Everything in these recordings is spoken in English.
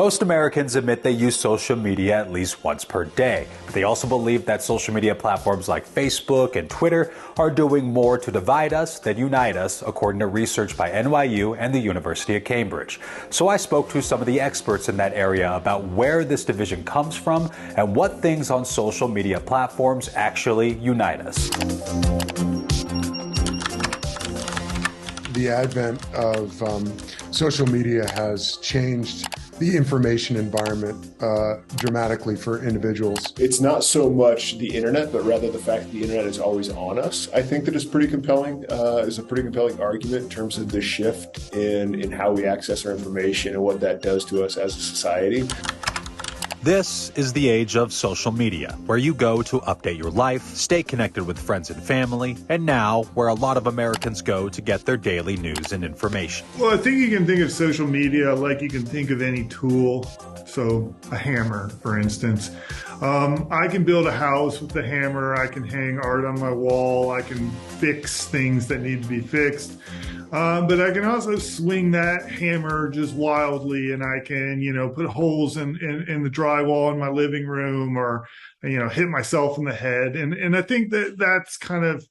Most Americans admit they use social media at least once per day. But they also believe that social media platforms like Facebook and Twitter are doing more to divide us than unite us, according to research by NYU and the University of Cambridge. So I spoke to some of the experts in that area about where this division comes from and what things on social media platforms actually unite us. The advent of social media has changed the information environment dramatically for individuals. It's not so much the internet, but rather the fact that the internet is always on us. I think that is pretty compelling, is a pretty compelling argument in terms of the shift in how we access our information and what that does to us as a society. This is the age of social media, where you go to update your life, stay connected with friends and family, and now where a lot of Americans go to get their daily news and information. Well, I think you can think of social media like you can think of any tool. So a hammer, for instance. I can build a house with the hammer. I can hang art on my wall. I can fix things that need to be fixed. But I can also swing that hammer just wildly, and I can, put holes in the drywall in my living room, or, hit myself in the head. And I think that that's kind of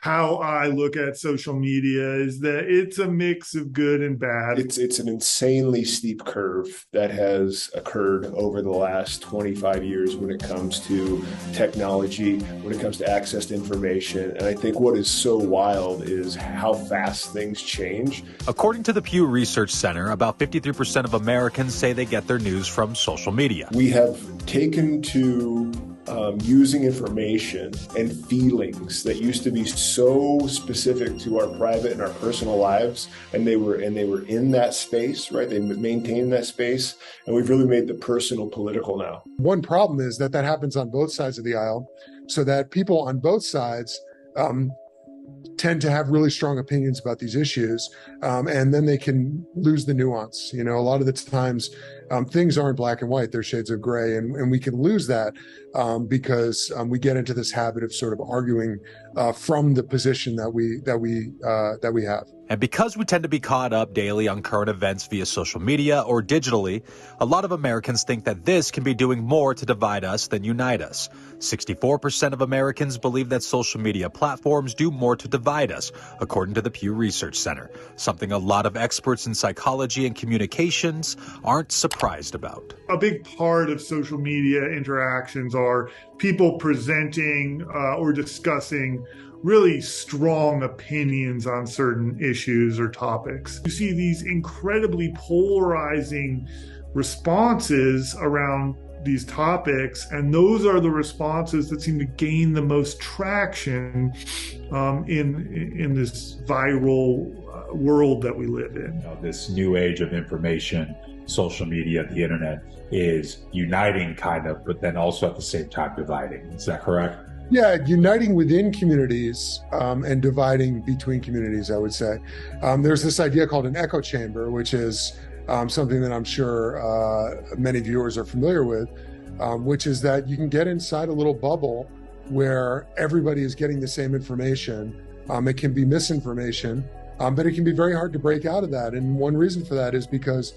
how I look at social media, is that it's a mix of good and bad. It's an insanely steep curve that has occurred over the last 25 years when it comes to technology, when it comes to access to information. And I think what is so wild is how fast things change. According to the Pew Research Center, about 53% of Americans say they get their news from social media. We have taken to using information and feelings that used to be so specific to our private and our personal lives, and they were in that space, right? They maintained that space, and we've really made the personal political now. One problem is that happens on both sides of the aisle, so that people on both sides tend to have really strong opinions about these issues, and then they can lose the nuance. A lot of the times things aren't black and white, they're shades of gray, and we can lose that because we get into this habit of sort of arguing from the position that we have. And because we tend to be caught up daily on current events via social media or digitally, a lot of Americans think that this can be doing more to divide us than unite us. 64% of Americans believe that social media platforms do more to divide us, according to the Pew Research Center, something a lot of experts in psychology and communications aren't surprised about. A big part of social media interactions are people presenting or discussing really strong opinions on certain issues or topics. You see these incredibly polarizing responses around these topics, and those are the responses that seem to gain the most traction in this viral world that we live in. This new age of information, social media, the internet, is uniting kind of, but then also at the same time dividing. Is that correct? Yeah, uniting within communities and dividing between communities, I would say. There's this idea called an echo chamber, which is something that I'm sure many viewers are familiar with, which is that you can get inside a little bubble where everybody is getting the same information. It can be misinformation, but it can be very hard to break out of that. And one reason for that is because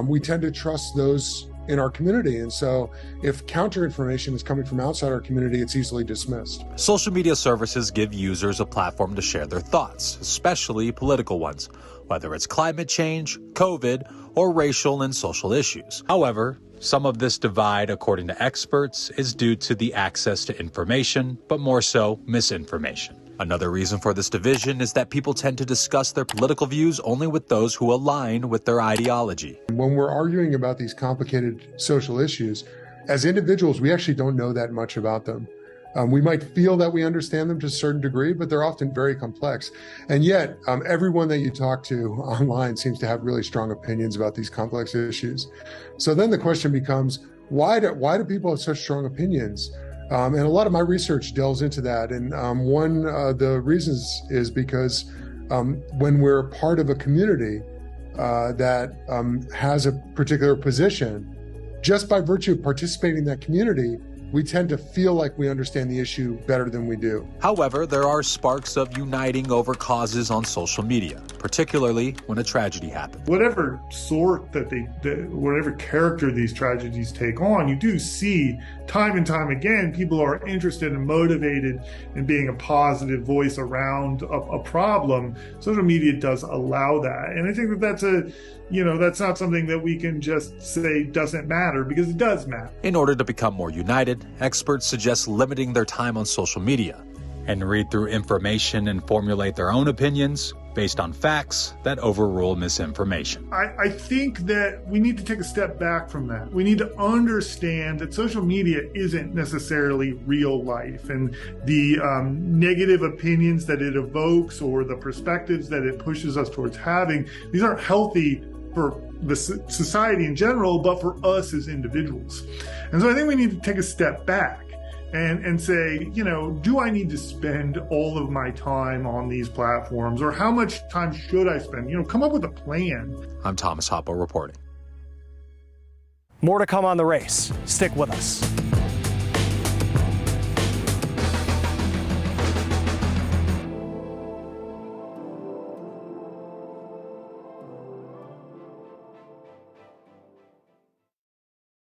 we tend to trust those in our community. And so if counter information is coming from outside our community, it's easily dismissed. Social media services give users a platform to share their thoughts, especially political ones, whether it's climate change, COVID, or racial and social issues. However, some of this divide, according to experts, is due to the access to information, but more so misinformation. Another reason for this division is that people tend to discuss their political views only with those who align with their ideology. When we're arguing about these complicated social issues, as individuals, we actually don't know that much about them. We might feel that we understand them to a certain degree, but they're often very complex. And yet, everyone that you talk to online seems to have really strong opinions about these complex issues. So then the question becomes, why do people have such strong opinions? And a lot of my research delves into that. And one of the reasons is because when we're part of a community that has a particular position, just by virtue of participating in that community, we tend to feel like we understand the issue better than we do. However, there are sparks of uniting over causes on social media, particularly when a tragedy happens. Whatever sort whatever character these tragedies take on, you do see time and time again, people are interested and motivated in being a positive voice around a problem. Social media does allow that. And I think that that's not something that we can just say doesn't matter, because it does matter. In order to become more united, experts suggest limiting their time on social media and read through information and formulate their own opinions based on facts that overrule misinformation. I think that we need to take a step back from that. We need to understand that social media isn't necessarily real life, and the negative opinions that it evokes or the perspectives that it pushes us towards having, these aren't healthy for the society in general, but for us as individuals. And so I think we need to take a step back and say, do I need to spend all of my time on these platforms, or how much time should I spend? Come up with a plan. I'm Thomas Hoppo reporting. More to come on The Race. Stick with us.